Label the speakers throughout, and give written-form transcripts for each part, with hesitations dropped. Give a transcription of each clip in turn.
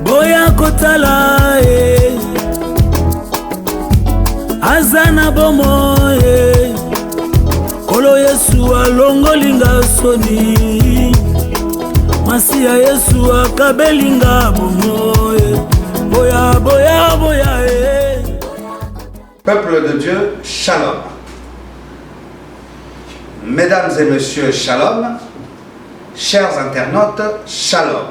Speaker 1: boya kotala azana bomo kolo Yesu alongolinga soni Masiya Yesu akabelinga bomo boya boya boya
Speaker 2: Peuple de Dieu, Shalom. Mesdames et messieurs, Shalom. Chers internautes, Shalom.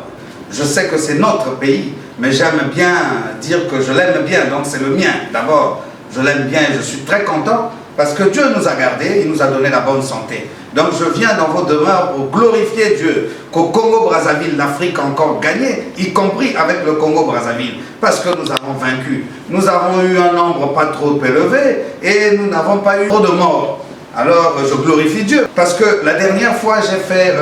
Speaker 2: Je sais que c'est notre pays, mais j'aime bien dire que je l'aime bien, donc c'est le mien. D'abord, je l'aime bien et je suis très content parce que Dieu nous a gardés, il nous a donné la bonne santé. Donc je viens dans vos demeures pour glorifier Dieu, qu'au Congo-Brazzaville, l'Afrique a encore gagné, y compris avec le Congo-Brazzaville, parce que nous avons vaincu. Nous avons eu un nombre pas trop élevé et nous n'avons pas eu trop de morts. Alors je glorifie Dieu, parce que la dernière fois j'ai fait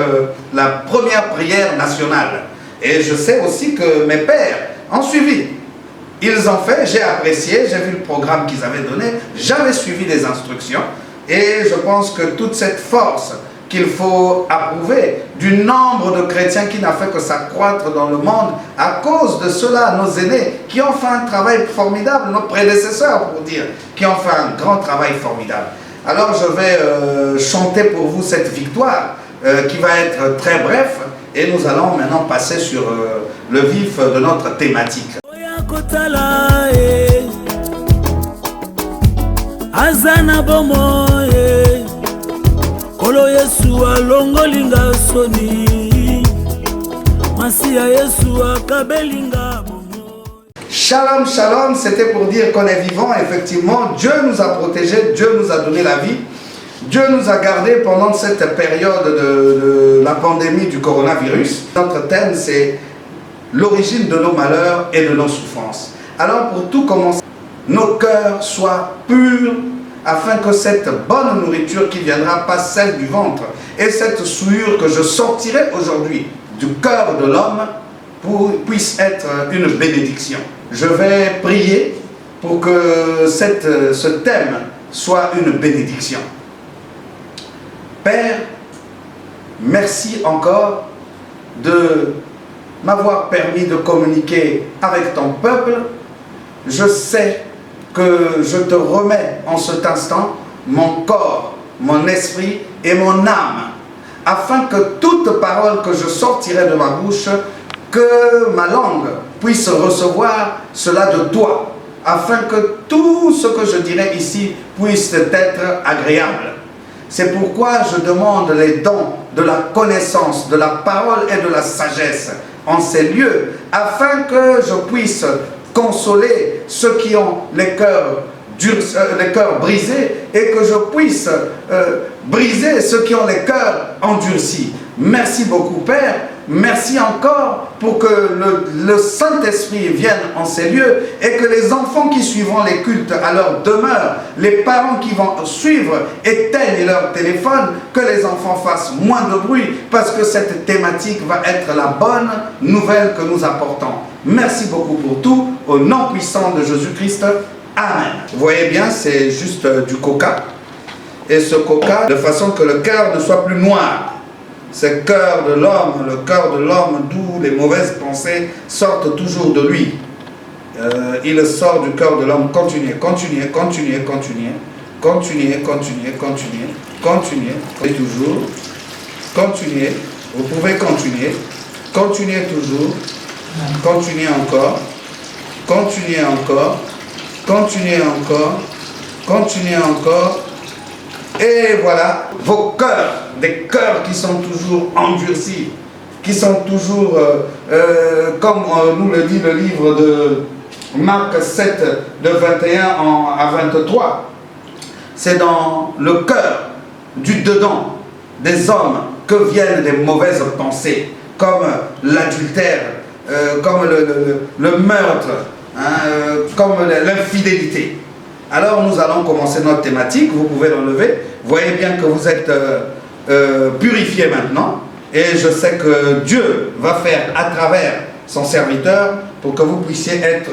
Speaker 2: la première prière nationale. Et je sais aussi que mes pères ont suivi. Ils ont fait, j'ai apprécié, j'ai vu le programme qu'ils avaient donné, j'avais suivi les instructions. Et je pense que toute cette force qu'il faut approuver du nombre de chrétiens qui n'a fait que s'accroître dans le monde, à cause de cela, nos aînés qui ont fait un travail formidable, nos prédécesseurs pour dire, qui ont fait un grand travail formidable. Alors je vais chanter pour vous cette victoire qui va être très bref et nous allons maintenant passer sur le vif de notre thématique.
Speaker 1: Azana bomo kolo Yesu alongolinga soni Masiya Yesu akabelinga bomo.
Speaker 2: Shalom, shalom, c'était pour dire qu'on est vivant, effectivement. Dieu nous a protégés, Dieu nous a donné la vie. Dieu nous a gardés pendant cette période de la pandémie du coronavirus. Notre thème, c'est l'origine de nos malheurs et de nos souffrances. Alors, pour tout commencer, nos cœurs soient purs afin que cette bonne nourriture qui viendra passe celle du ventre et cette souillure que je sortirai aujourd'hui du cœur de l'homme puisse être une bénédiction. Je vais prier pour que ce thème soit une bénédiction. Père, merci encore de m'avoir permis de communiquer avec ton peuple. Je sais que je te remets en cet instant mon corps, mon esprit et mon âme, afin que toute parole que je sortirai de ma bouche, que ma langue puisse recevoir cela de toi, afin que tout ce que je dirai ici puisse être agréable. C'est pourquoi je demande les dons de la connaissance, de la parole et de la sagesse en ces lieux, afin que je puisse consoler ceux qui ont les cœurs brisés et que je puisse briser ceux qui ont les cœurs endurcis. Merci beaucoup, Père. Merci encore pour que le Saint-Esprit vienne en ces lieux et que les enfants qui suivront les cultes à leur demeure, les parents qui vont suivre éteignent leur téléphone, que les enfants fassent moins de bruit parce que cette thématique va être la bonne nouvelle que nous apportons. Merci beaucoup pour tout, au nom puissant de Jésus-Christ. Amen. Vous voyez bien, c'est juste du coca. Et ce coca, de façon que le cœur ne soit plus noir. C'est le cœur de l'homme d'où les mauvaises pensées sortent toujours de lui. Il sort du cœur de l'homme. Continuez. Et toujours. Continuez. Vous pouvez continuer. Continuez toujours. Continuez encore. Continuez encore. Continuez encore. Continuez encore. Et voilà, vos cœurs, des cœurs qui sont toujours endurcis, qui sont toujours, comme nous le dit le livre de Marc 7, de 21 à 23, c'est dans le cœur du dedans des hommes que viennent des mauvaises pensées, comme l'adultère, comme le meurtre, comme l'infidélité. Alors nous allons commencer notre thématique, vous pouvez l'enlever. Vous voyez bien que vous êtes purifiés maintenant. Et je sais que Dieu va faire à travers son serviteur pour que vous puissiez être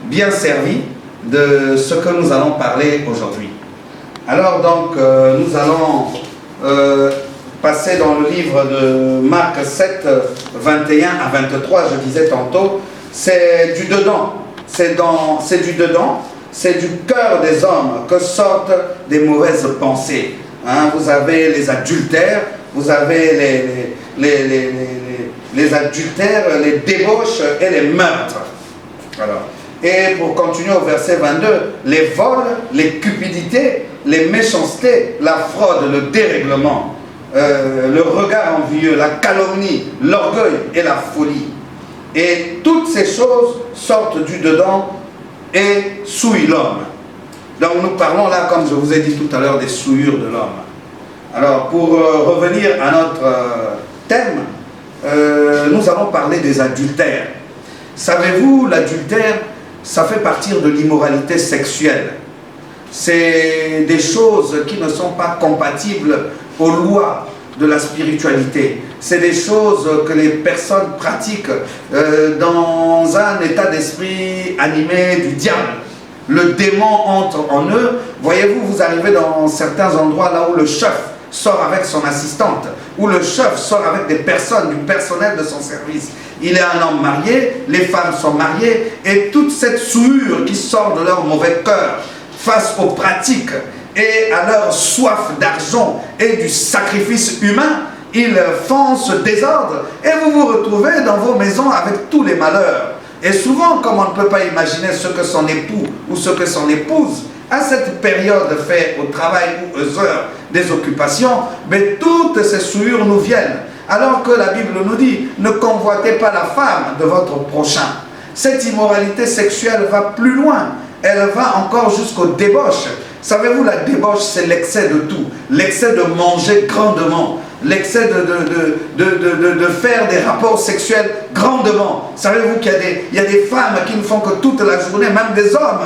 Speaker 2: bien servis de ce que nous allons parler aujourd'hui. Alors donc nous allons passer dans le livre de Marc 7, 21 à 23, je disais tantôt. c'est du dedans. C'est du dedans, c'est du cœur des hommes que sortent des mauvaises pensées. Hein, vous avez les adultères, vous avez les adultères, les débauches et les meurtres. Alors, et pour continuer au verset 22, les vols, les cupidités, les méchancetés, la fraude, le dérèglement, le regard envieux, la calomnie, l'orgueil et la folie. Et toutes ces choses sortent du dedans et souillent l'homme. Donc nous parlons là, comme je vous ai dit tout à l'heure, des souillures de l'homme. Alors pour revenir à notre thème, nous allons parler des adultères. Savez-vous, l'adultère, ça fait partie de l'immoralité sexuelle. C'est des choses qui ne sont pas compatibles aux lois de la spiritualité. C'est des choses que les personnes pratiquent dans un état d'esprit animé du diable. Le démon entre en eux. Voyez-vous, vous arrivez dans certains endroits là où le chef sort avec son assistante, où le chef sort avec des personnes, du personnel de son service. Il est un homme marié, les femmes sont mariées, et toute cette souillure qui sort de leur mauvais cœur face aux pratiques et à leur soif d'argent et du sacrifice humain, ils font ce désordre et vous vous retrouvez dans vos maisons avec tous les malheurs. Et souvent, comme on ne peut pas imaginer ce que son époux ou ce que son épouse, à cette période fait au travail ou aux heures des occupations, mais toutes ces souillures nous viennent. Alors que la Bible nous dit, ne convoitez pas la femme de votre prochain. Cette immoralité sexuelle va plus loin. Elle va encore jusqu'aux débauches. Savez-vous, la débauche, c'est l'excès de tout. L'excès de manger grandement. L'excès de faire des rapports sexuels grandement. Savez-vous qu'il y a des femmes qui ne font que toute la journée, même des hommes,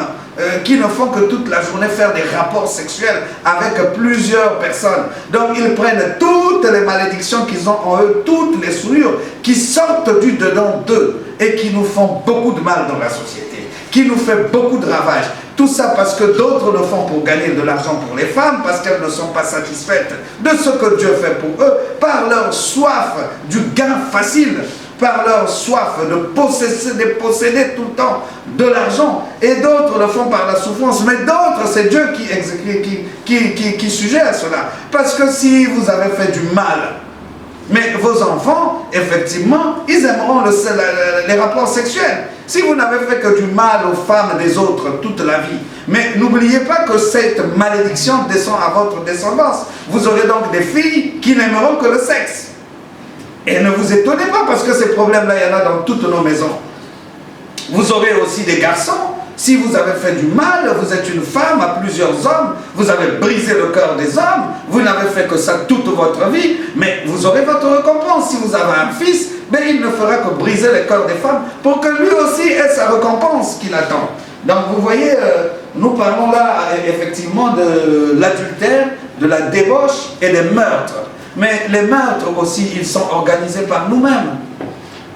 Speaker 2: qui ne font que toute la journée faire des rapports sexuels avec plusieurs personnes. Donc ils prennent toutes les malédictions qu'ils ont en eux, toutes les souillures qui sortent du dedans d'eux et qui nous font beaucoup de mal dans la société, qui nous fait beaucoup de ravages. Tout ça parce que d'autres le font pour gagner de l'argent pour les femmes, parce qu'elles ne sont pas satisfaites de ce que Dieu fait pour eux, par leur soif du gain facile, par leur soif de posséder tout le temps de l'argent. Et d'autres le font par la souffrance, mais d'autres, c'est Dieu qui sujet à cela. Parce que si vous avez fait du mal, mais vos enfants, effectivement, ils aimeront les rapports sexuels. Si vous n'avez fait que du mal aux femmes des autres toute la vie, mais n'oubliez pas que cette malédiction descend à votre descendance. Vous aurez donc des filles qui n'aimeront que le sexe. Et ne vous étonnez pas parce que ces problèmes-là, il y en a dans toutes nos maisons. Vous aurez aussi des garçons. Si vous avez fait du mal, vous êtes une femme à plusieurs hommes, vous avez brisé le cœur des hommes, vous n'avez fait que ça toute votre vie, mais vous aurez votre récompense. Si vous avez un fils, ben il ne fera que briser le cœur des femmes pour que lui aussi ait sa récompense qu'il attend. Donc vous voyez, nous parlons là effectivement de l'adultère, de la débauche et des meurtres. Mais les meurtres aussi, ils sont organisés par nous-mêmes.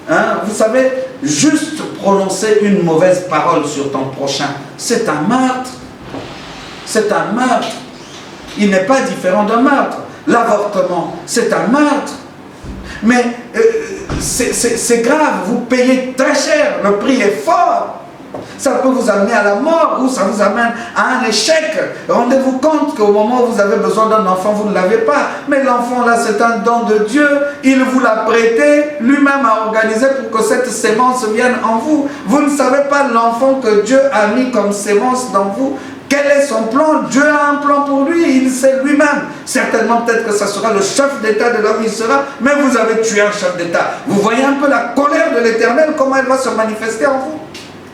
Speaker 2: Hein? Vous savez, juste prononcer une mauvaise parole sur ton prochain, c'est un meurtre. C'est un meurtre. Il n'est pas différent d'un meurtre. L'avortement, c'est un meurtre. Mais c'est grave, vous payez très cher, le prix est fort. Ça peut vous amener à la mort ou ça vous amène à un échec. Rendez-vous compte qu'au moment où vous avez besoin d'un enfant, vous ne l'avez pas. Mais l'enfant là, c'est un don de Dieu. Il vous l'a prêté, lui-même a organisé pour que cette sémence vienne en vous. Vous ne savez pas l'enfant que Dieu a mis comme sémence dans vous. Quel est son plan? Dieu a un plan pour lui, il sait lui-même. Certainement, peut-être que ça sera le chef d'État de l'homme, il sera, mais vous avez tué un chef d'État. Vous voyez un peu la colère de l'Éternel, comment elle va se manifester en vous.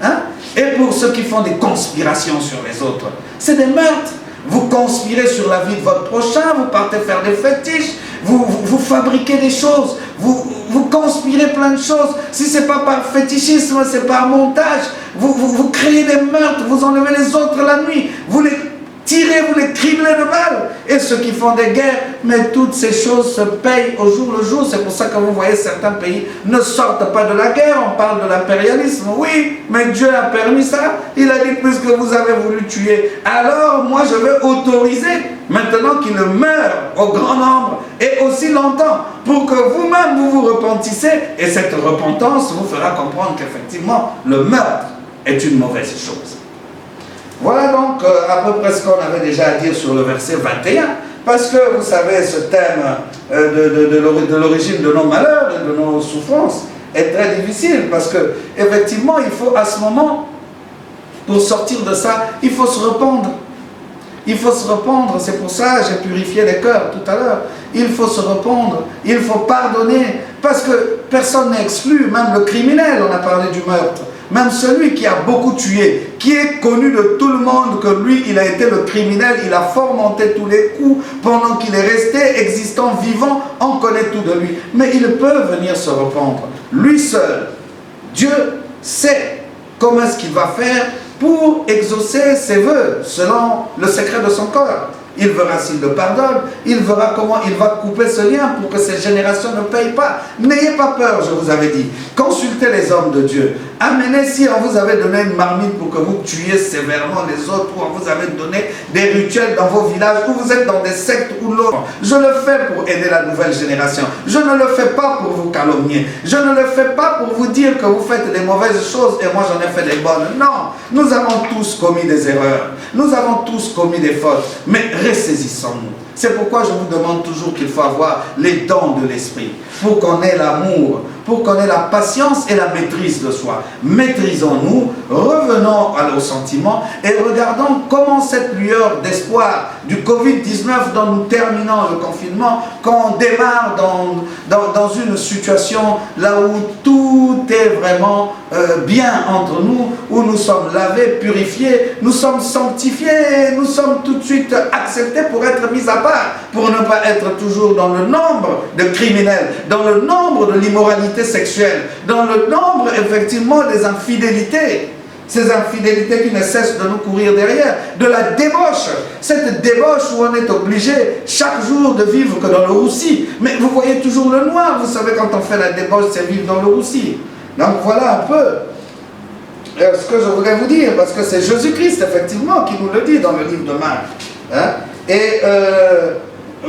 Speaker 2: Hein? Et pour ceux qui font des conspirations sur les autres, c'est des meurtres. Vous conspirez sur la vie de votre prochain, vous partez faire des fétiches, vous fabriquez des choses, vous conspirez plein de choses. Si ce n'est pas par fétichisme, c'est par montage. Vous créez des meurtres, vous enlevez les autres la nuit, vous les Tirez-vous les criminels de balles et ceux qui font des guerres. Mais toutes ces choses se payent au jour le jour. C'est pour ça que vous voyez certains pays ne sortent pas de la guerre. On parle de l'impérialisme. Oui, mais Dieu a permis ça. Il a dit, puisque vous avez voulu tuer, alors moi je vais autoriser maintenant qu'il meure au grand nombre et aussi longtemps pour que vous-même vous vous repentissez. Et cette repentance vous fera comprendre qu'effectivement le meurtre est une mauvaise chose. Voilà donc à peu près ce qu'on avait déjà à dire sur le verset 21, parce que vous savez, ce thème de l'origine de nos malheurs et de nos souffrances est très difficile, parce que effectivement, il faut à ce moment, pour sortir de ça, il faut se rependre. Il faut se rependre, c'est pour ça que j'ai purifié les cœurs tout à l'heure. Il faut se rependre, il faut pardonner, parce que personne n'est exclu, même le criminel, on a parlé du meurtre. Même celui qui a beaucoup tué, qui est connu de tout le monde que lui, il a été le criminel, il a fomenté tous les coups pendant qu'il est resté existant, vivant, on connaît tout de lui. Mais il peut venir se rependre. Lui seul, Dieu sait comment est-ce qu'il va faire pour exaucer ses vœux selon le secret de son corps. Il verra s'il le pardonne, il verra comment il va couper ce lien pour que cette génération ne paye pas. N'ayez pas peur, je vous avais dit. Consultez les hommes de Dieu. Amenez, si on vous avait donné une marmite pour que vous tuiez sévèrement les autres, ou on vous avait donné des rituels dans vos villages, ou vous êtes dans des sectes ou l'autre. Je le fais pour aider la nouvelle génération. Je ne le fais pas pour vous calomnier. Je ne le fais pas pour vous dire que vous faites des mauvaises choses et moi j'en ai fait des bonnes. Non, nous avons tous commis des erreurs. Nous avons tous commis des fautes. Mais ressaisissons-nous. C'est pourquoi je vous demande toujours qu'il faut avoir les dons de l'esprit pour qu'on ait l'amour, pour qu'on ait la patience et la maîtrise de soi. Maîtrisons-nous, revenons aux sentiments et regardons comment cette lueur d'espoir du Covid-19 dont nous terminons le confinement, quand on démarre dans une situation là où tout est vraiment bien entre nous, où nous sommes lavés, purifiés, nous sommes sanctifiés, nous sommes tout de suite acceptés pour être mis à part, pour ne pas être toujours dans le nombre de criminels, dans le nombre de l'immoralité sexuelle, dans le nombre effectivement des infidélités. Ces infidélités qui ne cessent de nous courir derrière, de la débauche, cette débauche où on est obligé chaque jour de vivre que dans le roussi. Mais vous voyez toujours le noir, vous savez quand on fait la débauche, c'est vivre dans le roussi. Donc voilà un peu ce que je voudrais vous dire, parce que c'est Jésus-Christ effectivement qui nous le dit dans le livre de Marc. Hein? Et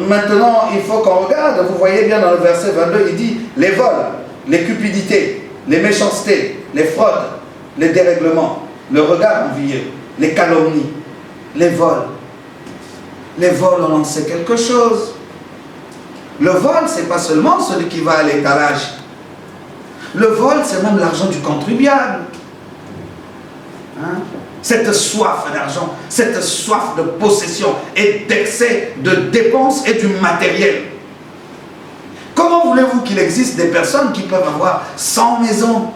Speaker 2: maintenant, il faut qu'on regarde, vous voyez bien dans le verset 22, il dit les vols, les cupidités, les méchancetés, les fraudes, les dérèglements, le regard envieux, les calomnies, les vols. Les vols, on en sait quelque chose. Le vol, c'est pas seulement celui qui va à l'étalage. Le vol, c'est même l'argent du contribuable. Hein? Cette soif d'argent, cette soif de possession et d'excès de dépenses et du matériel. Comment voulez-vous qu'il existe des personnes qui peuvent avoir 100 maisons?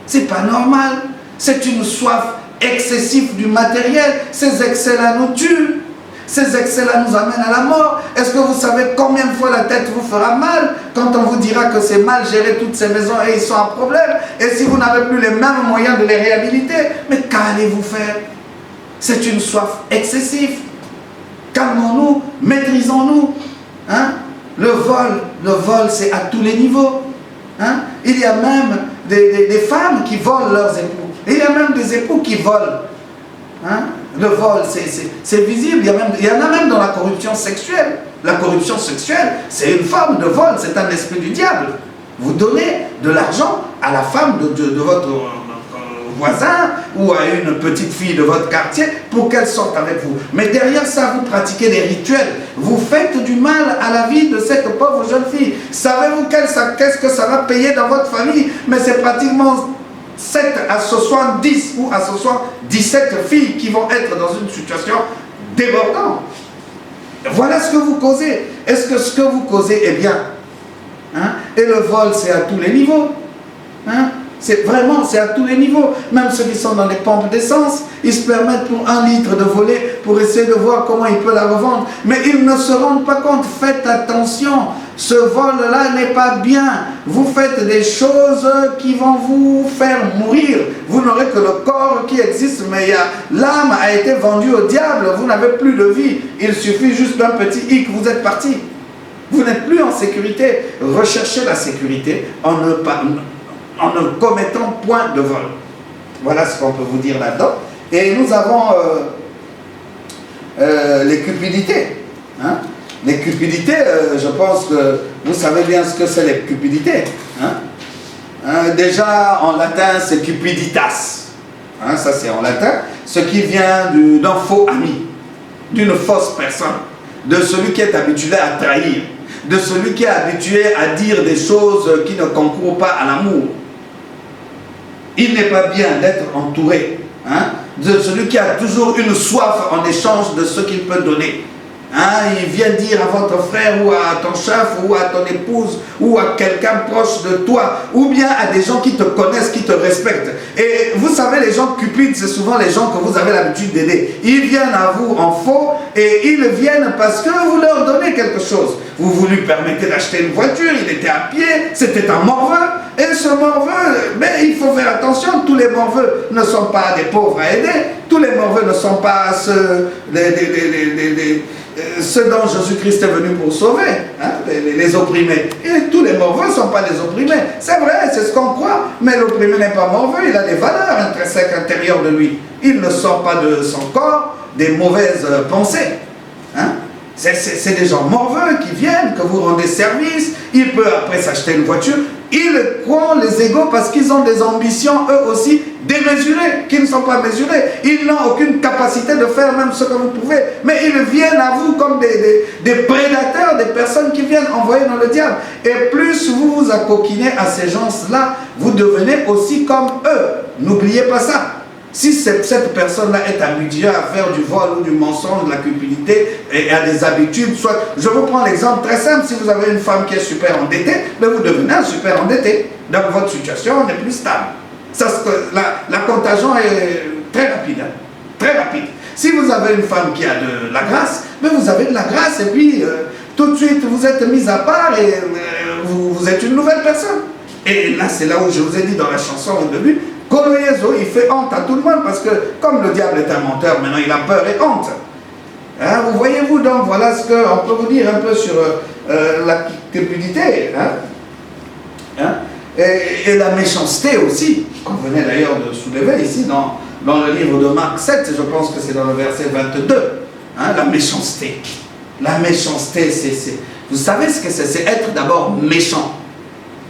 Speaker 2: C'est pas normal. C'est une soif excessive du matériel. Ces excès-là nous tuent. Ces excès-là nous amènent à la mort. Est-ce que vous savez combien de fois la tête vous fera mal quand on vous dira que c'est mal géré toutes ces maisons et ils sont en problème? Et si vous n'avez plus les mêmes moyens de les réhabiliter, mais qu'allez-vous faire? C'est une soif excessive. Calmons-nous, maîtrisons-nous. Hein? Le vol, c'est à tous les niveaux. Hein? Il y a même des femmes qui volent leurs époux. Et il y a même des époux qui volent. Hein? Le vol, c'est visible. Il y en a même dans la corruption sexuelle. La corruption sexuelle, c'est une forme de vol, c'est un esprit du diable. Vous donnez de l'argent à la femme de votre voisin ou à une petite fille de votre quartier pour qu'elle sorte avec vous. Mais derrière ça, vous pratiquez des rituels. Vous faites du mal à la vie de cette pauvre jeune fille. Savez-vous qu'est-ce que ça va payer dans votre famille? Mais c'est pratiquement 7 à 70 ou à 77 filles qui vont être dans une situation débordante. Voilà ce que vous causez. Est-ce que ce que vous causez est bien? Hein? Et le vol, c'est à tous les niveaux. Hein? C'est à tous les niveaux. Même ceux qui sont dans les pompes d'essence, ils se permettent pour 1 litre de voler pour essayer de voir comment ils peuvent la revendre. Mais ils ne se rendent pas compte. Faites attention. Ce vol-là n'est pas bien. Vous faites des choses qui vont vous faire mourir. Vous n'aurez que le corps qui existe mais l'âme a été vendue au diable, vous n'avez plus de vie. Il suffit juste d'un petit hic, vous êtes parti. Vous n'êtes plus en sécurité. Recherchez la sécurité en ne commettant point de vol. Voilà ce qu'on peut vous dire là-dedans. Et nous avons les cupidités. Hein? Les cupidités, je pense que vous savez bien ce que c'est les cupidités. Hein? Déjà en latin c'est cupiditas. Hein? Ça c'est en latin. Ce qui vient d'un faux ami, d'une fausse personne, de celui qui est habitué à trahir, de celui qui est habitué à dire des choses qui ne concourent pas à l'amour. Il n'est pas bien d'être entouré, hein, de celui qui a toujours une soif en échange de ce qu'il peut donner. Hein, il vient dire à votre frère ou à ton chef ou à ton épouse ou à quelqu'un proche de toi ou bien à des gens qui te connaissent, qui te respectent. Et vous savez, les gens cupides, c'est souvent les gens que vous avez l'habitude d'aider. Ils viennent à vous en faux et ils viennent parce que vous leur donnez quelque chose. Vous lui permettez d'acheter une voiture, il était à pied, c'était un morveux. Et ce morveux, mais il faut faire attention, tous les morveux ne sont pas des pauvres à aider, tous les morveux ne sont pas ceux dont Jésus-Christ est venu pour sauver, hein, les opprimés. Et tous les morveux ne sont pas des opprimés. C'est vrai, c'est ce qu'on croit, mais l'opprimé n'est pas morveux, il a des valeurs intrinsèques intérieures de lui. Il ne sort pas de son corps des mauvaises pensées. Hein. C'est des gens morveux qui viennent, que vous rendez service, il peut après s'acheter une voiture. Ils croient les égaux parce qu'ils ont des ambitions, eux aussi, démesurées, qui ne sont pas mesurées. Ils n'ont aucune capacité de faire même ce que vous pouvez. Mais ils viennent à vous comme des prédateurs, des personnes qui viennent envoyer dans le diable. Et plus vous vous accoquinez à ces gens-là, vous devenez aussi comme eux. N'oubliez pas ça. Si cette personne-là est habituée à faire du vol ou du mensonge, de la cupidité et à des habitudes, soit, je vous prends l'exemple très simple, si vous avez une femme qui est super endettée, mais vous devenez un super endetté. Donc votre situation n'est plus stable. La contagion est très rapide. Hein, très rapide. Si vous avez une femme qui a de la grâce, mais vous avez de la grâce et puis tout de suite vous êtes mis à part et vous êtes une nouvelle personne. Et là, c'est là où je vous ai dit dans la chanson au début, Coloyezo, il fait honte à tout le monde parce que comme le diable est un menteur, maintenant il a peur et honte. Hein, vous voyez-vous donc, voilà ce qu'on peut vous dire un peu sur la cupidité. Hein, et la méchanceté aussi, qu'on venait d'ailleurs de soulever ici dans le livre de Marc 7, je pense que c'est dans le verset 22. Hein, la méchanceté. La méchanceté, vous savez ce que c'est? C'est être d'abord méchant.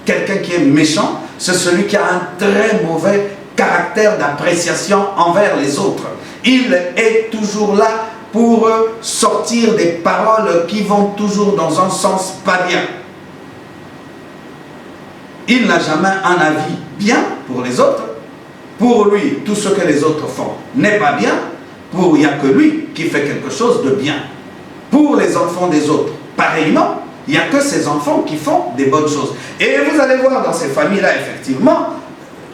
Speaker 2: Quelqu'un qui est méchant, c'est celui qui a un très mauvais caractère d'appréciation envers les autres. Il est toujours là pour sortir des paroles qui vont toujours dans un sens pas bien. Il n'a jamais un avis bien pour les autres. Pour lui, tout ce que les autres font n'est pas bien. Il n'y a que lui qui fait quelque chose de bien. Pour les enfants des autres, pareillement, il n'y a que ces enfants qui font des bonnes choses. Et vous allez voir dans ces familles-là, effectivement,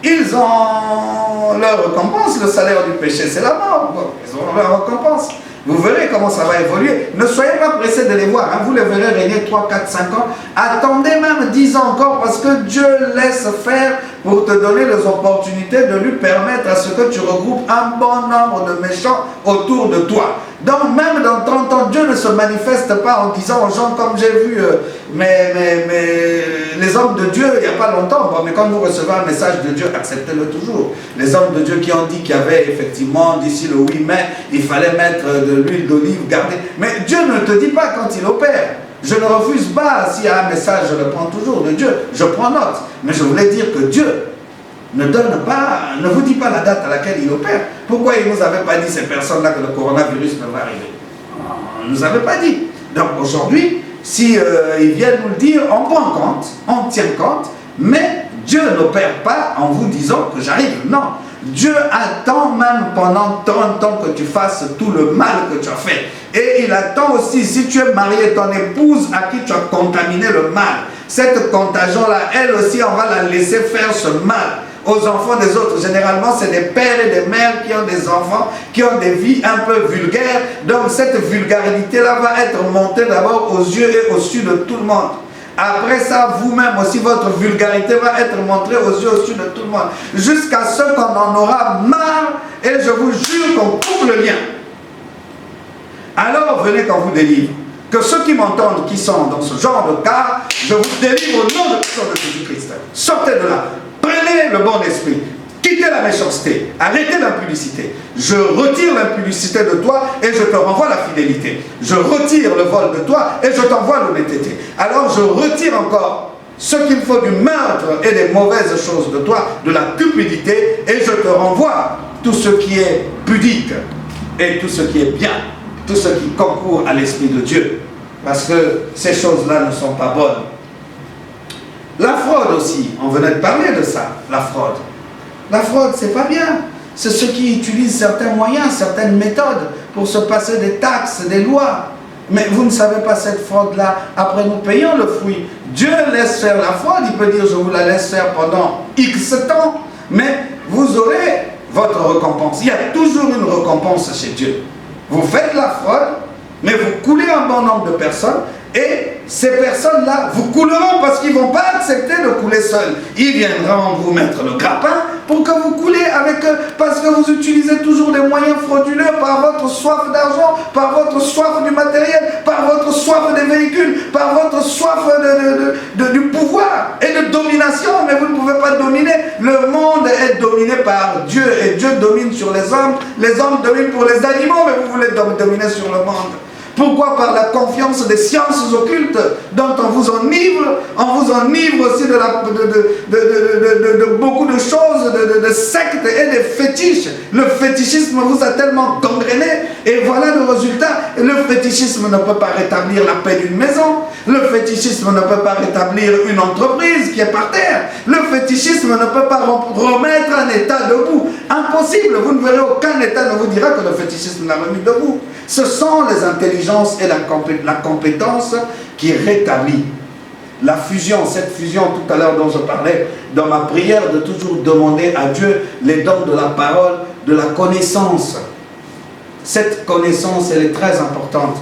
Speaker 2: ils ont leur récompense. Le salaire du péché, c'est la mort. Ils ont leur récompense. Vous verrez comment ça va évoluer. Ne soyez pas pressés de les voir. Hein. Vous les verrez régner 3, 4, 5 ans. Attendez même 10 ans encore parce que Dieu laisse faire pour te donner les opportunités de lui permettre à ce que tu regroupes un bon nombre de méchants autour de toi. Donc même dans 30 ans, Dieu ne se manifeste pas en disant aux gens comme j'ai vu mais les hommes de Dieu il n'y a pas longtemps. Bon, mais quand vous recevez un message de Dieu, acceptez-le toujours. Les hommes de Dieu qui ont dit qu'il y avait effectivement d'ici le 8 mai, il fallait mettre de l'huile d'olive, garder. Mais Dieu ne te dit pas quand il opère. Je ne refuse pas, s'il y a un message, je le prends toujours de Dieu. Je prends note. Mais je voulais dire que Dieu ne vous dit pas la date à laquelle il opère. Pourquoi il ne nous avait pas dit, ces personnes-là, que le coronavirus ne va arriver? Il ne nous avait pas dit. Donc aujourd'hui, si ils viennent nous le dire, on prend compte, on tient compte, mais Dieu n'opère pas en vous disant que j'arrive. Non. Dieu attend même pendant 30 ans que tu fasses tout le mal que tu as fait. Et il attend aussi, si tu es marié, ton épouse à qui tu as contaminé le mal. Cette contagion-là, elle aussi, on va la laisser faire ce mal aux enfants des autres. Généralement, c'est des pères et des mères qui ont des enfants, qui ont des vies un peu vulgaires. Donc, cette vulgarité-là va être montée d'abord aux yeux et aux yeux de tout le monde. Après ça, vous-même aussi, votre vulgarité va être montrée aux yeux au-dessus de tout le monde. Jusqu'à ce qu'on en aura marre et je vous jure qu'on coupe le lien. Alors venez qu'on vous délivre. Que ceux qui m'entendent, qui sont dans ce genre de cas, je vous délivre au nom de Jésus-Christ. Sortez de là. Prenez le bon esprit. Quittez la méchanceté. Arrêtez l'impudicité. Je retire l'impudicité de toi et je te renvoie la fidélité. Je retire le vol de toi et je t'envoie l'honnêteté. Alors je retire encore ce qu'il faut du meurtre et des mauvaises choses de toi, de la cupidité, et je te renvoie tout ce qui est pudique et tout ce qui est bien, tout ce qui concourt à l'Esprit de Dieu. Parce que ces choses-là ne sont pas bonnes. La fraude aussi, on venait de parler de ça, la fraude. La fraude, c'est pas bien. C'est ceux qui utilisent certains moyens, certaines méthodes pour se passer des taxes, des lois. Mais vous ne savez pas cette fraude-là. Après, nous payons le fruit. Dieu laisse faire la fraude. Il peut dire, je vous la laisse faire pendant X temps. Mais vous aurez votre récompense. Il y a toujours une récompense chez Dieu. Vous faites la fraude, mais vous coulez un bon nombre de personnes. Et ces personnes-là vous couleront parce qu'ils ne vont pas accepter de couler seuls. Ils viendront vous mettre le grappin pour que vous coulez avec eux parce que vous utilisez toujours des moyens frauduleux par votre soif d'argent, par votre soif du matériel, par votre soif des véhicules, par votre soif du pouvoir et de domination. Mais vous ne pouvez pas dominer. Le monde est dominé par Dieu et Dieu domine sur les hommes dominent pour les animaux, mais vous voulez dominer sur le monde. Pourquoi? Par la confiance des sciences occultes dont on vous enivre aussi de beaucoup de choses, de sectes et de fétiches. Le fétichisme vous a tellement gangréné et voilà le résultat. Le fétichisme ne peut pas rétablir la paix d'une maison. Le fétichisme ne peut pas rétablir une entreprise qui est par terre. Le fétichisme ne peut pas remettre un État debout. Impossible, vous ne verrez aucun État ne vous dira que le fétichisme l'a remis debout. Ce sont les intelligences et la compétence qui rétablit la fusion, cette fusion tout à l'heure dont je parlais dans ma prière, de toujours demander à Dieu les dons de la parole, de la connaissance. Cette connaissance, elle est très importante.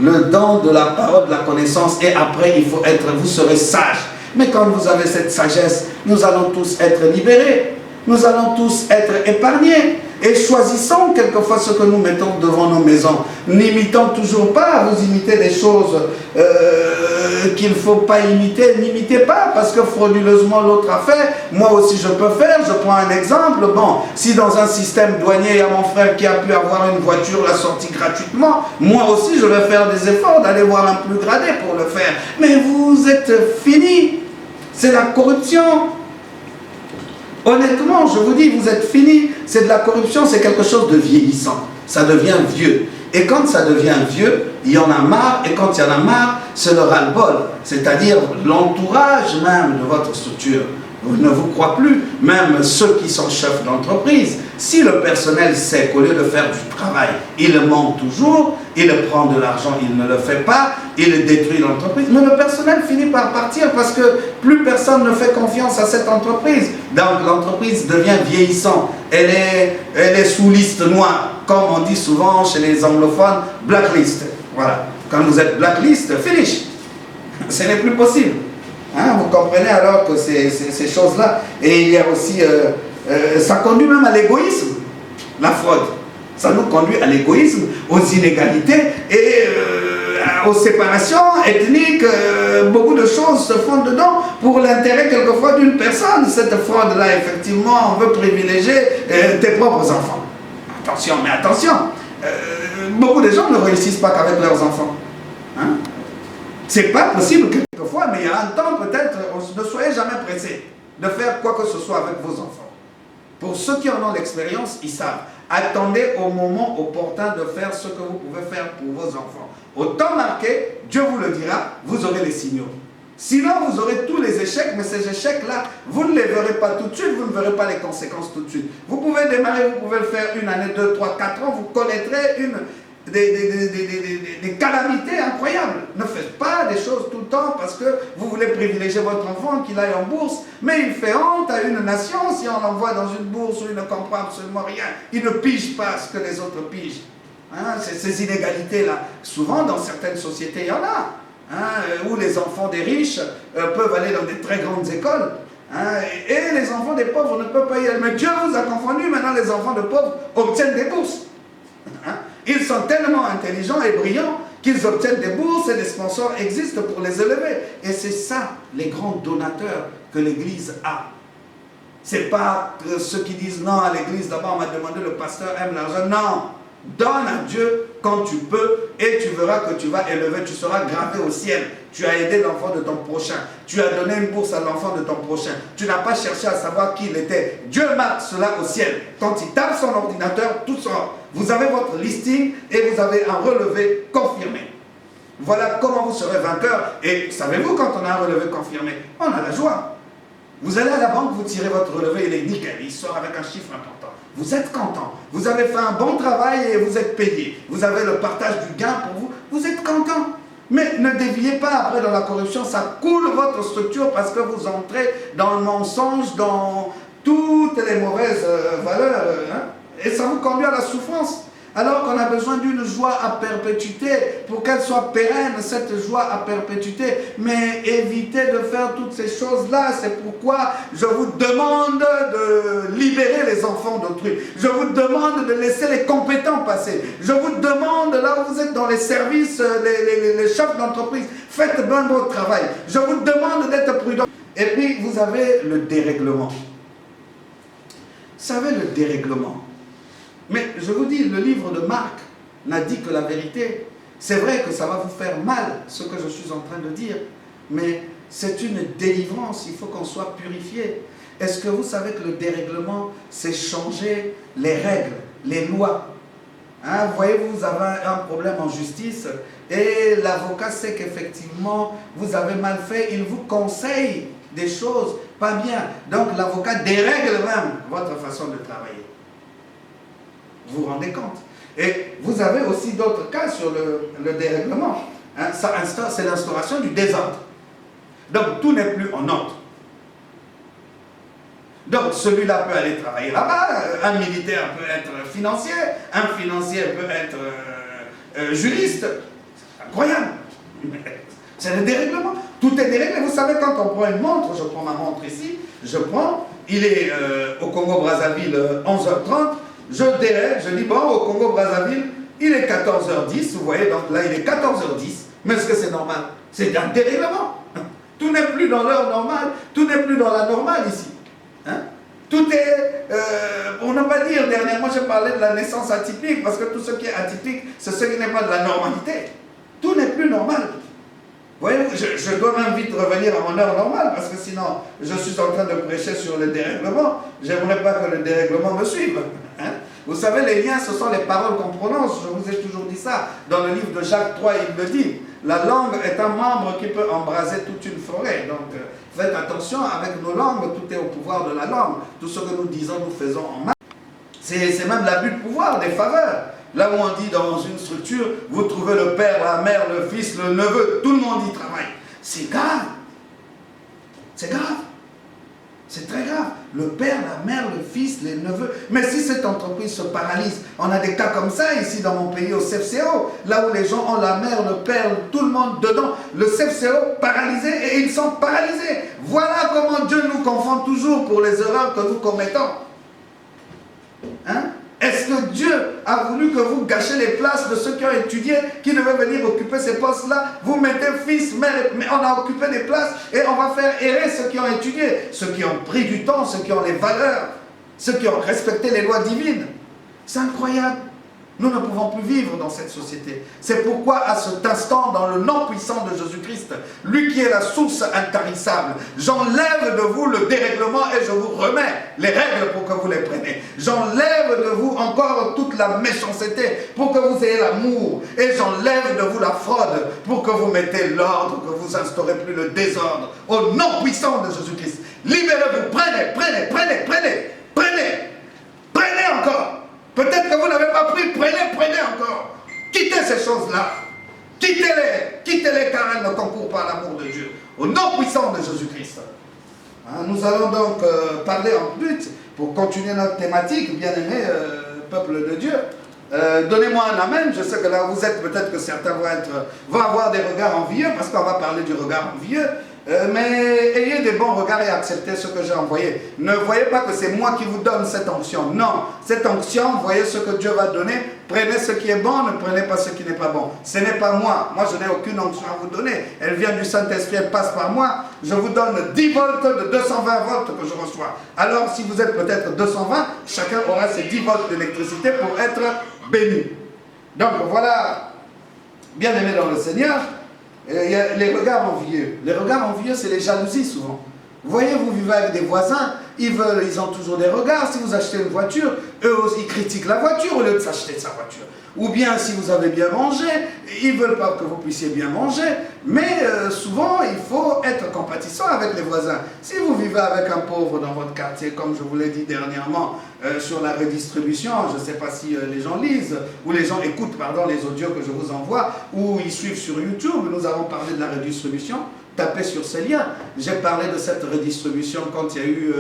Speaker 2: Le don de la parole, de la connaissance, et après il faut être, vous serez sage. Mais quand vous avez cette sagesse, nous allons tous être libérés. Nous allons tous être épargnés. Et choisissons quelquefois ce que nous mettons devant nos maisons. N'imitons toujours pas, vous imitez des choses qu'il ne faut pas imiter. N'imitez pas, parce que frauduleusement l'autre a fait. Moi aussi je peux faire, je prends un exemple. Bon, si dans un système douanier, il y a mon frère qui a pu avoir une voiture, la sortie gratuitement, moi aussi je vais faire des efforts d'aller voir un plus gradé pour le faire. Mais vous êtes finis. C'est la corruption. Honnêtement, je vous dis, vous êtes finis, c'est de la corruption, c'est quelque chose de vieillissant. Ça devient vieux. Et quand ça devient vieux, il y en a marre, et quand il y en a marre, c'est le ras-le-bol. C'est-à-dire l'entourage même de votre structure ne vous croit plus, même ceux qui sont chefs d'entreprise. Si le personnel sait qu'au lieu de faire du travail, il ment toujours, il prend de l'argent, il ne le fait pas, il détruit l'entreprise. Mais le personnel finit par partir parce que plus personne ne fait confiance à cette entreprise. Donc l'entreprise devient vieillissante. Elle est sous liste noire, comme on dit souvent chez les anglophones, blacklist. Voilà. Quand vous êtes blacklist, finish. Ce n'est plus possible. Hein, vous comprenez alors que ces choses-là, et il y a aussi, ça conduit même à l'égoïsme, la fraude. Ça nous conduit à l'égoïsme, aux inégalités et aux séparations ethniques. Beaucoup de choses se font dedans pour l'intérêt quelquefois d'une personne. Cette fraude-là, effectivement, on veut privilégier tes propres enfants. Attention, mais attention, beaucoup de gens ne réussissent pas qu'avec leurs enfants. Hein? C'est pas possible quelquefois, mais il y a un temps peut-être, ne soyez jamais pressés de faire quoi que ce soit avec vos enfants. Pour ceux qui en ont l'expérience, ils savent. Attendez au moment opportun de faire ce que vous pouvez faire pour vos enfants. Au temps marqué, Dieu vous le dira, vous aurez les signaux. Sinon, vous aurez tous les échecs, mais ces échecs-là, vous ne les verrez pas tout de suite, vous ne verrez pas les conséquences tout de suite. Vous pouvez démarrer, vous pouvez le faire 1 année, 2, 3, 4 ans, vous connaîtrez des calamités incroyables. Ne faites pas des choses tout le temps parce que vous voulez privilégier votre enfant, qu'il aille en bourse, mais il fait honte à une nation si on l'envoie dans une bourse où il ne comprend absolument rien. Il ne pige pas ce que les autres pigent. Hein, ces inégalités-là, souvent dans certaines sociétés, il y en a. où les enfants des riches peuvent aller dans des très grandes écoles, et les enfants des pauvres ne peuvent pas y aller. Mais Dieu vous a confondu, maintenant les enfants de pauvres obtiennent des bourses. Ils sont tellement intelligents et brillants qu'ils obtiennent des bourses et des sponsors existent pour les élever. Et c'est ça, les grands donateurs que l'Église a. C'est pas que ceux qui disent non à l'Église, d'abord on m'a demandé, le pasteur aime l'argent. Non, donne à Dieu quand tu peux et tu verras que tu vas élever, tu seras gravé au ciel. Tu as aidé l'enfant de ton prochain. Tu as donné une bourse à l'enfant de ton prochain. Tu n'as pas cherché à savoir qui il était. Dieu marque cela au ciel. Quand il tape son ordinateur, tout sort. Vous avez votre listing et vous avez un relevé confirmé. Voilà comment vous serez vainqueur. Et savez-vous, quand on a un relevé confirmé, on a la joie. Vous allez à la banque, vous tirez votre relevé, il est nickel, il sort avec un chiffre important. Vous êtes content. Vous avez fait un bon travail et vous êtes payé. Vous avez le partage du gain pour vous. Vous êtes content. Mais ne déviez pas après dans la corruption, ça coule votre structure parce que vous entrez dans le mensonge, dans toutes les mauvaises valeurs. Et ça vous conduit à la souffrance. Alors qu'on a besoin d'une joie à perpétuité, pour qu'elle soit pérenne, cette joie à perpétuité. Mais évitez de faire toutes ces choses-là. C'est pourquoi je vous demande de libérer les enfants d'autrui. Je vous demande de laisser les compétents passer. Je vous demande, là où vous êtes dans les services, les chefs d'entreprise, faites bien votre travail. Je vous demande d'être prudent. Et puis, vous avez le dérèglement. Vous savez, le dérèglement. Mais je vous dis, le livre de Marc n'a dit que la vérité. C'est vrai que ça va vous faire mal, ce que je suis en train de dire, mais c'est une délivrance, il faut qu'on soit purifié. Est-ce que vous savez que le dérèglement, c'est changer les règles, les lois? Vous voyez, vous avez un problème en justice et l'avocat sait qu'effectivement, vous avez mal fait, il vous conseille des choses pas bien. Donc l'avocat dérègle même votre façon de travailler. Vous vous rendez compte? Et vous avez aussi d'autres cas sur le dérèglement. C'est l'instauration du désordre. Donc tout n'est plus en ordre. Donc celui-là peut aller travailler là-bas, un militaire peut être financier, un financier peut être juriste. C'est incroyable. C'est le dérèglement. Tout est déréglé. Vous savez, quand on prend une montre, je prends ma montre ici, il est au Congo-Brazzaville 11h30, je dérègle, je dis, bon, au Congo-Brazzaville, il est 14h10, vous voyez, donc là, il est 14h10. Mais est-ce que c'est normal? C'est un dérèglement. Tout n'est plus dans l'heure normale, tout n'est plus dans la normale ici. Tout est, pour ne pas dire, dernièrement, j'ai parlé de la naissance atypique, parce que tout ce qui est atypique, c'est ce qui n'est pas de la normalité. Tout n'est plus normal. Vous voyez, je dois même vite revenir à mon heure normale, parce que sinon, je suis en train de prêcher sur le dérèglement. J'aimerais pas que le dérèglement me suive. Vous savez, les liens, ce sont les paroles qu'on prononce. Je vous ai toujours dit ça. Dans le livre de Jacques 3, il le dit. La langue est un membre qui peut embraser toute une forêt. Donc, faites attention avec nos langues. Tout est au pouvoir de la langue. Tout ce que nous disons, nous faisons en main. C'est même l'abus de pouvoir, des faveurs. Là où on dit dans une structure, vous trouvez le père, la mère, le fils, le neveu, tout le monde y travaille. C'est grave. C'est grave. C'est très grave. Le père, la mère, le fils, les neveux. Mais si cette entreprise se paralyse, on a des cas comme ça ici dans mon pays, au CFCO, là où les gens ont la mère, le père, tout le monde dedans. Le CFCO paralysé et ils sont paralysés. Voilà comment Dieu nous confond toujours pour les erreurs que nous commettons. Est-ce que Dieu a voulu que vous gâchiez les places de ceux qui ont étudié, qui devaient venir occuper ces postes-là? Vous mettez fils, mère, mais on a occupé des places et on va faire errer ceux qui ont étudié, ceux qui ont pris du temps, ceux qui ont les valeurs, ceux qui ont respecté les lois divines. C'est incroyable. Nous ne pouvons plus vivre dans cette société. C'est pourquoi à cet instant, dans le nom puissant de Jésus-Christ, lui qui est la source intarissable, j'enlève de vous le dérèglement et je vous remets les règles pour que vous les preniez. J'enlève de vous encore toute la méchanceté pour que vous ayez l'amour. Et j'enlève de vous la fraude pour que vous mettez l'ordre, que vous instaurez plus le désordre. Au nom puissant de Jésus-Christ, libérez-vous, prenez, prenez, prenez, prenez, prenez, prenez encore. Peut-être que vous n'avez pas pris, prenez encore. Quittez ces choses-là. Quittez-les car elles ne concourent pas à l'amour de Dieu. Au nom puissant de Jésus-Christ. Nous allons donc parler en plus, pour continuer notre thématique, bien-aimé peuple de Dieu. Donnez-moi un amen. Je sais que là vous êtes, peut-être que certains vont avoir des regards envieux, parce qu'on va parler du regard envieux. Mais ayez des bons regards et acceptez ce que j'ai envoyé. Ne voyez pas que c'est moi qui vous donne cette onction. Non, cette onction, voyez ce que Dieu va donner. Prenez ce qui est bon, ne prenez pas ce qui n'est pas bon. Ce n'est pas moi. Moi, je n'ai aucune onction à vous donner. Elle vient du Saint-Esprit, elle passe par moi. Je vous donne 10 volts de 220 volts que je reçois. Alors, si vous êtes peut-être 220, chacun aura ses 10 volts d'électricité pour être béni. Donc, voilà, bien aimé dans le Seigneur. Il y a les regards envieux. Les regards envieux, c'est les jalousies souvent. Vous voyez, vous vivez avec des voisins, ils ont toujours des regards. Si vous achetez une voiture, eux aussi, ils critiquent la voiture au lieu de s'acheter sa voiture. Ou bien, si vous avez bien mangé, ils ne veulent pas que vous puissiez bien manger. Mais souvent, il faut être compatissant avec les voisins. Si vous vivez avec un pauvre dans votre quartier, comme je vous l'ai dit dernièrement, sur la redistribution, je ne sais pas si les gens lisent, ou les gens écoutent, pardon, les audios que je vous envoie, ou ils suivent sur YouTube, nous avons parlé de la redistribution. Tapez sur ces liens. J'ai parlé de cette redistribution quand il y a eu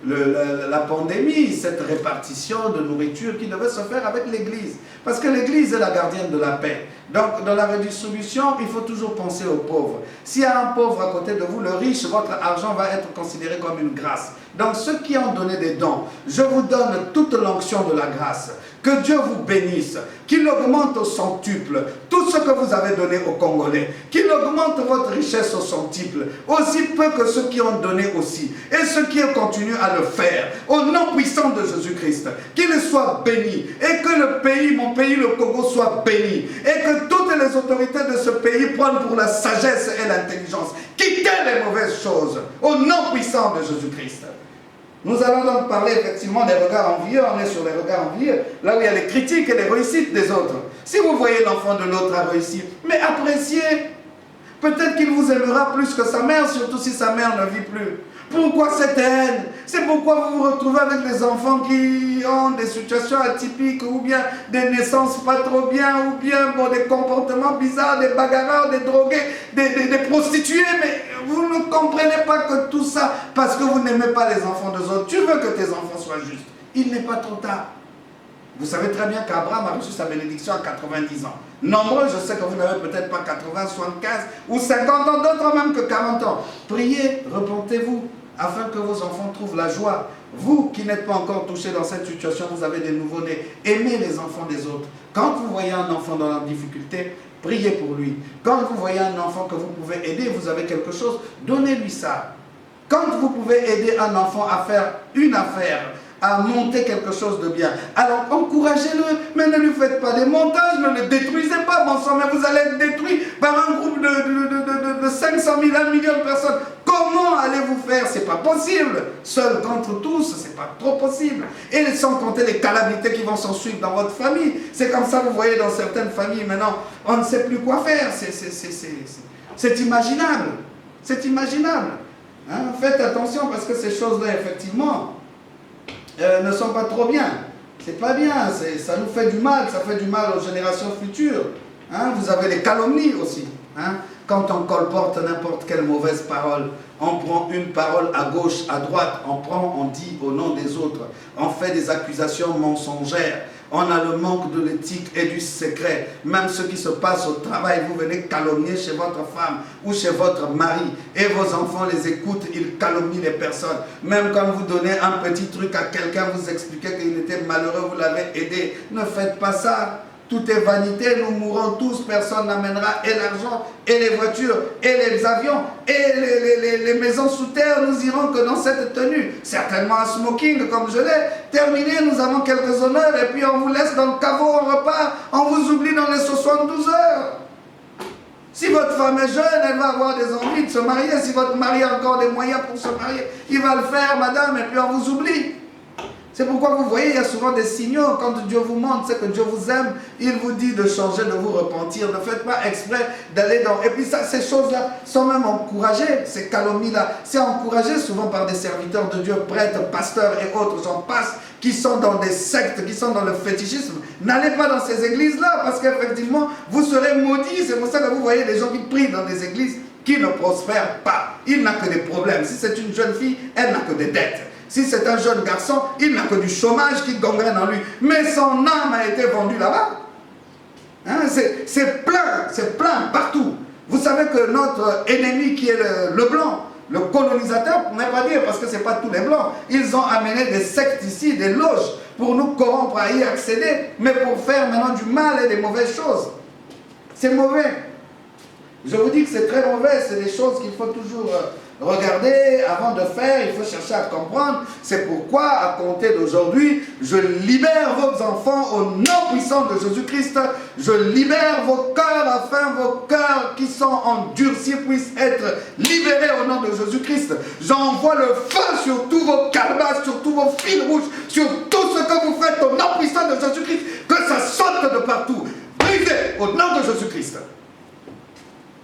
Speaker 2: la pandémie, cette répartition de nourriture qui devait se faire avec l'Église. Parce que l'Église est la gardienne de la paix. Donc, dans la redistribution, il faut toujours penser aux pauvres. S'il y a un pauvre à côté de vous, le riche, votre argent va être considéré comme une grâce. Donc, ceux qui ont donné des dons, je vous donne toute l'onction de la grâce. Que Dieu vous bénisse, qu'il augmente au centuple tout ce que vous avez donné aux Congolais, qu'il augmente votre richesse au centuple, aussi peu que ceux qui ont donné aussi, et ceux qui continuent à le faire, au nom puissant de Jésus-Christ, qu'il soit béni, et que le pays, mon pays, le Congo, soit béni, et que toutes les autorités de ce pays prennent pour la sagesse et l'intelligence, quittez les mauvaises choses, au nom puissant de Jésus-Christ. Nous allons donc parler effectivement des regards envieux. On est sur les regards envieux, là où il y a les critiques et les réussites des autres. Si vous voyez l'enfant de l'autre a réussi, mais appréciez. Peut-être qu'il vous aimera plus que sa mère, surtout si sa mère ne vit plus. Pourquoi cette haine? C'est pourquoi vous vous retrouvez avec des enfants qui ont des situations atypiques, ou bien des naissances pas trop bien, ou bien bon, des comportements bizarres, des bagarreurs, des drogués, des prostituées, mais vous ne comprenez pas que tout ça, parce que vous n'aimez pas les enfants des autres. Tu veux que tes enfants soient justes. Il n'est pas trop tard. Vous savez très bien qu'Abraham a reçu sa bénédiction à 90 ans. Nombreux, je sais que vous n'avez peut-être pas 80, 75 ou 50 ans, d'autres même que 40 ans. Priez, repentez-vous, afin que vos enfants trouvent la joie. Vous qui n'êtes pas encore touchés dans cette situation, vous avez des nouveau-nés. Aimez les enfants des autres. Quand vous voyez un enfant dans la difficulté, priez pour lui. Quand vous voyez un enfant que vous pouvez aider, vous avez quelque chose, donnez-lui ça. Quand vous pouvez aider un enfant à faire une affaire, à monter quelque chose de bien, alors encouragez-le, mais ne lui faites pas des montages, ne le détruisez pas, bon sang, mais vous allez être détruit par un groupe de 500 000, 1 million de personnes. Comment allez-vous faire? C'est pas possible. Seul contre tous, c'est pas trop possible. Et sans compter les calamités qui vont s'en suivre dans votre famille. C'est comme ça, vous voyez, dans certaines familles, maintenant, on ne sait plus quoi faire. C'est imaginable. C'est imaginable. Hein? Faites attention parce que ces choses-là, effectivement, ne sont pas trop bien. C'est pas bien, ça nous fait du mal, ça fait du mal aux générations futures. Hein? Vous avez les calomnies aussi. Hein? Quand on colporte n'importe quelle mauvaise parole, on prend une parole à gauche, à droite, on dit au nom des autres, on fait des accusations mensongères, on a le manque de l'éthique et du secret. Même ce qui se passe au travail, vous venez calomnier chez votre femme ou chez votre mari et vos enfants les écoutent, ils calomnient les personnes. Même quand vous donnez un petit truc à quelqu'un, vous expliquez qu'il était malheureux, vous l'avez aidé. Ne faites pas ça. Tout est vanité, nous mourrons tous, personne n'amènera et l'argent, et les voitures, et les avions, et les maisons sous terre, nous irons que dans cette tenue. Certainement un smoking, comme je l'ai. Terminé, nous avons quelques honneurs, et puis on vous laisse dans le caveau, on repart, on vous oublie dans les 72 heures. Si votre femme est jeune, elle va avoir des envies de se marier. Si votre mari a encore des moyens pour se marier, il va le faire, madame, et puis on vous oublie. C'est pourquoi vous voyez, il y a souvent des signaux. Quand Dieu vous montre, c'est que Dieu vous aime. Il vous dit de changer, de vous repentir. Ne faites pas exprès d'aller dans... Et puis ça, ces choses-là sont même encouragées. Ces calomnies-là, c'est encouragé souvent par des serviteurs de Dieu, prêtres, pasteurs et autres, j'en passe, qui sont dans des sectes, qui sont dans le fétichisme. N'allez pas dans ces églises-là, parce qu'effectivement, vous serez maudits. C'est pour ça que vous voyez des gens qui prient dans des églises qui ne prospèrent pas. Il n'a que des problèmes. Si c'est une jeune fille, elle n'a que des dettes. Si c'est un jeune garçon, il n'a que du chômage qui gangrène en lui. Mais son âme a été vendue là-bas. Hein, c'est plein partout. Vous savez que notre ennemi qui est le blanc, le colonisateur, pour ne pas dire, parce que ce n'est pas tous les blancs, ils ont amené des sectes ici, des loges, pour nous corrompre à y accéder, mais pour faire maintenant du mal et des mauvaises choses. C'est mauvais. Je vous dis que c'est très mauvais, c'est des choses qu'il faut toujours regarder avant de faire, il faut chercher à comprendre. C'est pourquoi, à compter d'aujourd'hui, je libère vos enfants au nom puissant de Jésus-Christ. Je libère vos cœurs afin que vos cœurs qui sont endurcis puissent être libérés au nom de Jésus-Christ. J'envoie le feu sur tous vos calebasses, sur tous vos fils rouges, sur tout ce que vous faites au nom puissant de Jésus-Christ, que ça saute de partout. Brisez au nom de Jésus-Christ.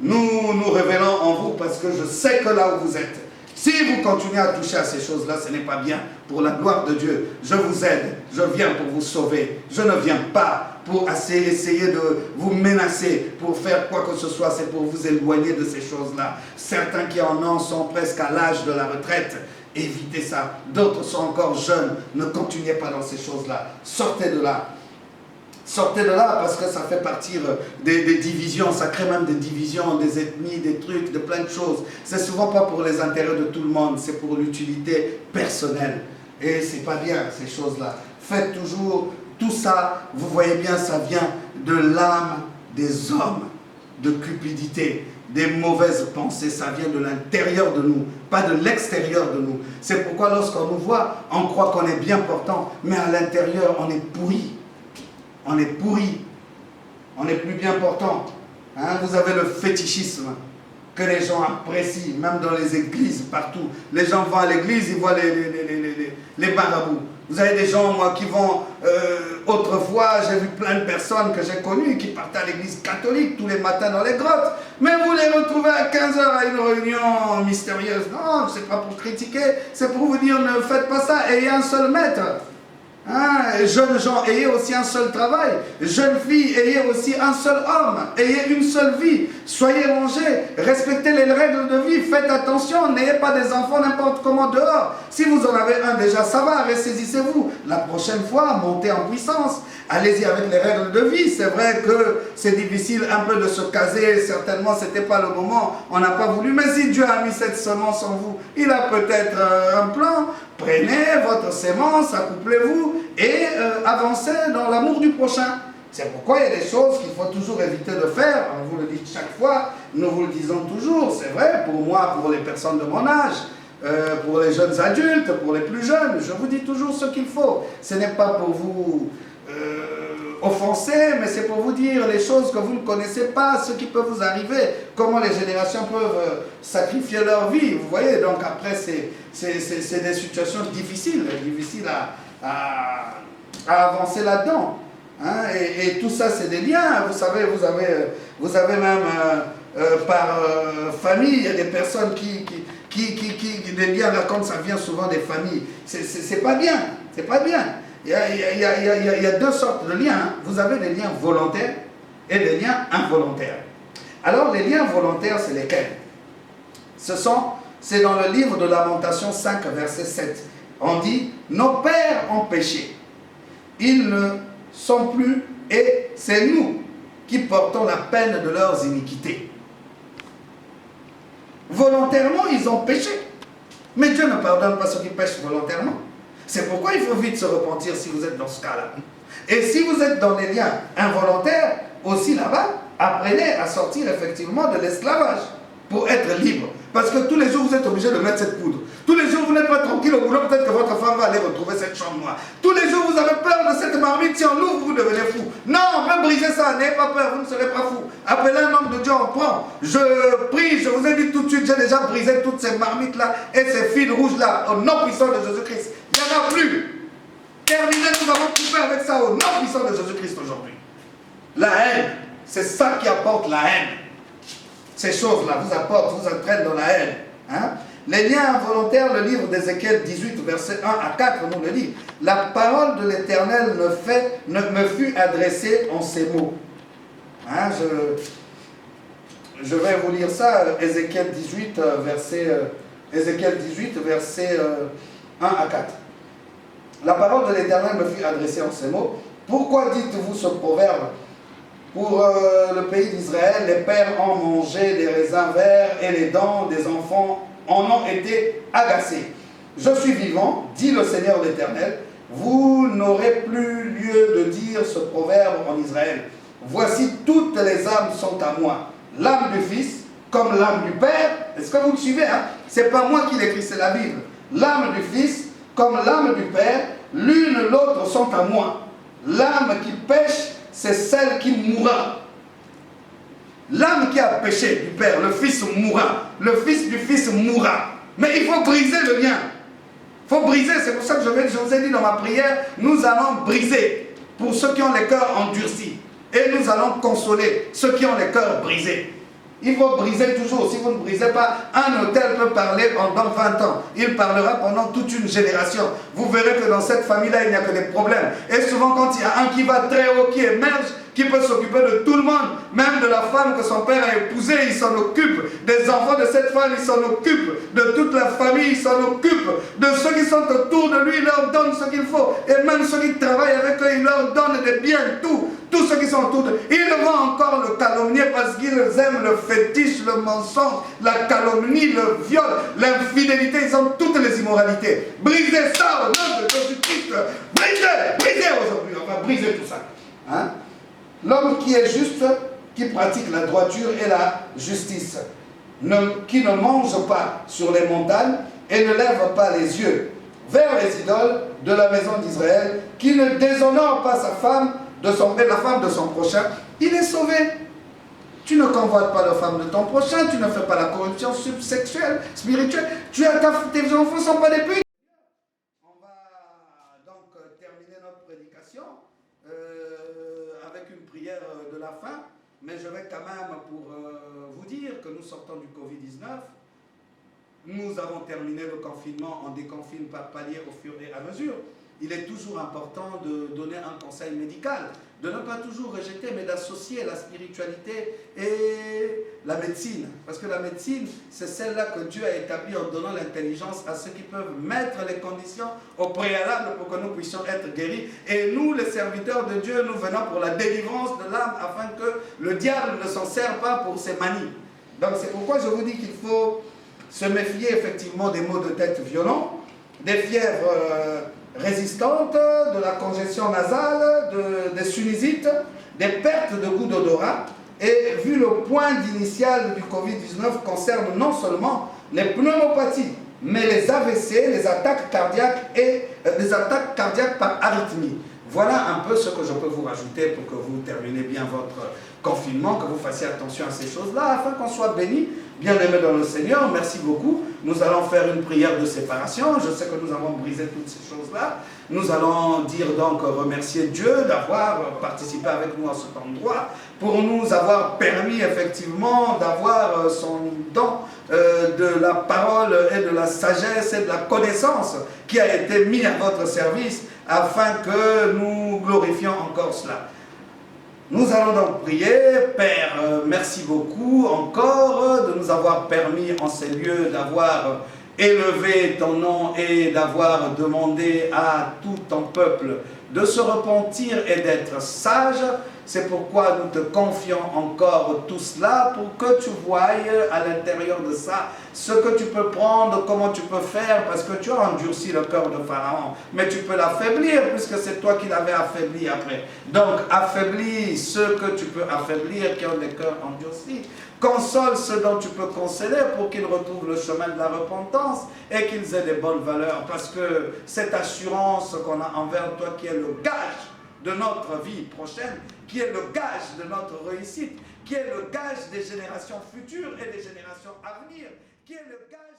Speaker 2: Nous nous révélons en vous parce que je sais que là où vous êtes, si vous continuez à toucher à ces choses-là, ce n'est pas bien. Pour la gloire de Dieu, je vous aide, je viens pour vous sauver. Je ne viens pas pour essayer de vous menacer, pour faire quoi que ce soit, c'est pour vous éloigner de ces choses-là. Certains qui en ont sont presque à l'âge de la retraite. Évitez ça. D'autres sont encore jeunes. Ne continuez pas dans ces choses-là. Sortez de là. Sortez de là parce que ça fait partir des divisions, ça crée même des divisions, des ethnies, des trucs, de plein de choses. C'est souvent pas pour les intérêts de tout le monde, c'est pour l'utilité personnelle. Et c'est pas bien ces choses-là. Faites toujours tout ça, vous voyez bien, ça vient de l'âme des hommes, de cupidité, des mauvaises pensées, ça vient de l'intérieur de nous, pas de l'extérieur de nous. C'est pourquoi lorsqu'on nous voit, on croit qu'on est bien portant, mais à l'intérieur, on est pourri. On est pourri, on n'est plus bien portant. Hein? Vous avez le fétichisme que les gens apprécient, même dans les églises, partout. Les gens vont à l'église, ils voient les marabouts. Vous avez des gens, moi, qui vont... autrefois, j'ai vu plein de personnes que j'ai connues qui partaient à l'église catholique tous les matins dans les grottes. Mais vous les retrouvez à 15 h à une réunion mystérieuse. Non, c'est pas pour critiquer, c'est pour vous dire, ne faites pas ça, ayez un seul maître. Hein, jeunes gens, ayez aussi un seul travail. Jeunes filles, ayez aussi un seul homme. Ayez une seule vie. Soyez rangés. Respectez les règles de vie. Faites attention. N'ayez pas des enfants n'importe comment dehors. Si vous en avez un déjà, ça va. Ressaisissez-vous. La prochaine fois, montez en puissance. Allez-y avec les règles de vie. C'est vrai que c'est difficile un peu de se caser. Certainement, ce n'était pas le moment. On n'a pas voulu. Mais si Dieu a mis cette semence en vous, il a peut-être un plan. Prenez votre sémence, accouplez-vous et avancez dans l'amour du prochain. C'est pourquoi il y a des choses qu'il faut toujours éviter de faire. On vous le dit chaque fois, nous vous le disons toujours. C'est vrai pour moi, pour les personnes de mon âge, pour les jeunes adultes, pour les plus jeunes. Je vous dis toujours ce qu'il faut. Ce n'est pas pour vous offenser, mais c'est pour vous dire les choses que vous ne connaissez pas, ce qui peut vous arriver, comment les générations peuvent sacrifier leur vie. Vous voyez, donc après, c'est des situations difficiles à avancer là-dedans. Hein, et tout ça, c'est des liens. Vous savez, vous avez même par famille, il y a des personnes qui des liens, là, comme ça vient souvent des familles. C'est pas bien, c'est pas bien. Il y a deux sortes de liens. Hein. Vous avez des liens volontaires et des liens involontaires. Alors, les liens volontaires, c'est lesquels? C'est dans le livre de Lamentation 5, verset 7. On dit, nos pères ont péché. Ils ne sont plus, et c'est nous qui portons la peine de leurs iniquités. Volontairement, ils ont péché. Mais Dieu ne pardonne pas ceux qui pêchent volontairement. C'est pourquoi il faut vite se repentir si vous êtes dans ce cas-là. Et si vous êtes dans les liens involontaires, aussi là-bas, apprenez à sortir effectivement de l'esclavage pour être libre. Parce que tous les jours, vous êtes obligé de mettre cette poudre. Tous les jours, vous n'êtes pas tranquille au boulot, peut-être que votre femme va aller retrouver cette chambre noire. Tous les jours, vous avez peur de cette marmite, si on l'ouvre, vous devenez fou. Non, même briser ça, n'ayez pas peur, vous ne serez pas fou. Appelez un homme de Dieu, on prend. Je prie, je vous ai dit tout de suite, j'ai déjà brisé toutes ces marmites-là et ces fils rouges-là, au nom puissant de Jésus-Christ. Il n'y en a plus. Terminé, nous avons coupé avec ça au nom puissant de Jésus-Christ aujourd'hui. La haine, c'est ça qui apporte la haine. Ces choses-là vous apportent, vous entraînent dans la haine. Hein? Les liens involontaires, le livre d'Ézéchiel 18, verset 1 à 4, nous le dit. La parole de l'Éternel me fut adressée en ces mots. Hein? Je vais vous lire ça, Ézéchiel 18, verset 1 à 4. La parole de l'Éternel me fut adressée en ces mots. Pourquoi dites-vous ce proverbe? Pour le pays d'Israël, les pères ont mangé des raisins verts et les dents des enfants en ont été agacés. Je suis vivant, dit le Seigneur l'Éternel, vous n'aurez plus lieu de dire ce proverbe en Israël. Voici, toutes les âmes sont à moi. L'âme du Fils comme l'âme du Père. Est-ce que vous me suivez, hein? C'est pas moi qui l'écris, c'est la Bible. L'âme du Fils comme l'âme du Père, l'une l'autre sont à moi. L'âme qui pêche, c'est celle qui mourra. L'âme qui a péché du Père, le Fils mourra. Le Fils du Fils mourra. Mais il faut briser le lien. Il faut briser, c'est pour ça que je vous ai dit dans ma prière, nous allons briser pour ceux qui ont les cœurs endurcis. Et nous allons consoler ceux qui ont les cœurs brisés. Il faut briser toujours. Si vous ne brisez pas, un autel peut parler pendant 20 ans. Il parlera pendant toute une génération. Vous verrez que dans cette famille-là, il n'y a que des problèmes. Et souvent, quand il y a un qui va très haut, qui émerge, qui peut s'occuper de tout le monde, même de la femme que son père a épousée, il s'en occupe. Des enfants de cette femme, il s'en occupe. De toute la famille, il s'en occupe. De ceux qui sont autour de lui, il leur donne ce qu'il faut. Et même ceux qui travaillent avec eux, il leur donne des biens, tout. Tous ceux qui sont autour de lui. Ils vont encore le calomnier parce qu'ils aiment le fétiche, le mensonge, la calomnie, le viol, l'infidélité. Ils ont toutes les immoralités. Brisez ça au nom de Jésus-Christ. Brisez aujourd'hui. On va briser tout ça. Hein? L'homme qui est juste, qui pratique la droiture et la justice, qui ne mange pas sur les montagnes et ne lève pas les yeux vers les idoles de la maison d'Israël, qui ne déshonore pas sa femme, et la femme de son prochain, il est sauvé. Tu ne convoites pas la femme de ton prochain, tu ne fais pas la corruption sexuelle, spirituelle, tes enfants ne sont pas des putes. On va donc terminer notre prédication avec une prière de la fin, mais je vais quand même pour vous dire que nous sortons du Covid-19. Nous avons terminé le confinement, on déconfine par palier au fur et à mesure. Il est toujours important de donner un conseil médical, de ne pas toujours rejeter, mais d'associer la spiritualité et la médecine. Parce que la médecine, c'est celle-là que Dieu a établie en donnant l'intelligence à ceux qui peuvent mettre les conditions au préalable pour que nous puissions être guéris. Et nous, les serviteurs de Dieu, nous venons pour la délivrance de l'âme afin que le diable ne s'en serve pas pour ses manies. Donc c'est pourquoi je vous dis qu'il faut se méfier effectivement des maux de tête violents, des fièvres résistantes, de la congestion nasale, des sinusites, des pertes de goût d'odorat. Et vu le point d'initial du Covid-19 concerne non seulement les pneumopathies, mais les AVC, les attaques cardiaques et les attaques cardiaques par arythmie. Voilà un peu ce que je peux vous rajouter pour que vous terminez bien votre confinement, que vous fassiez attention à ces choses-là, afin qu'on soit bénis, bien-aimés dans le Seigneur. Merci beaucoup. Nous allons faire une prière de séparation. Je sais que nous avons brisé toutes ces choses-là. Nous allons dire donc remercier Dieu d'avoir participé avec nous à cet endroit, pour nous avoir permis effectivement d'avoir son don de la parole et de la sagesse et de la connaissance qui a été mis à votre service, afin que nous glorifions encore cela. Nous allons donc prier. Père, merci beaucoup encore de nous avoir permis en ces lieux d'avoir élevé ton nom et d'avoir demandé à tout ton peuple de se repentir et d'être sage. C'est pourquoi nous te confions encore tout cela pour que tu voies à l'intérieur de ça ce que tu peux prendre, comment tu peux faire, parce que tu as endurci le cœur de Pharaon, mais tu peux l'affaiblir puisque c'est toi qui l'avais affaibli après. Donc affaiblis ceux que tu peux affaiblir qui ont des cœurs endurcis. Console ceux dont tu peux consoler pour qu'ils retrouvent le chemin de la repentance et qu'ils aient des bonnes valeurs, parce que cette assurance qu'on a envers toi qui est le gage de notre vie prochaine, qui est le gage de notre réussite, qui est le gage des générations futures et des générations à venir, qui est le gage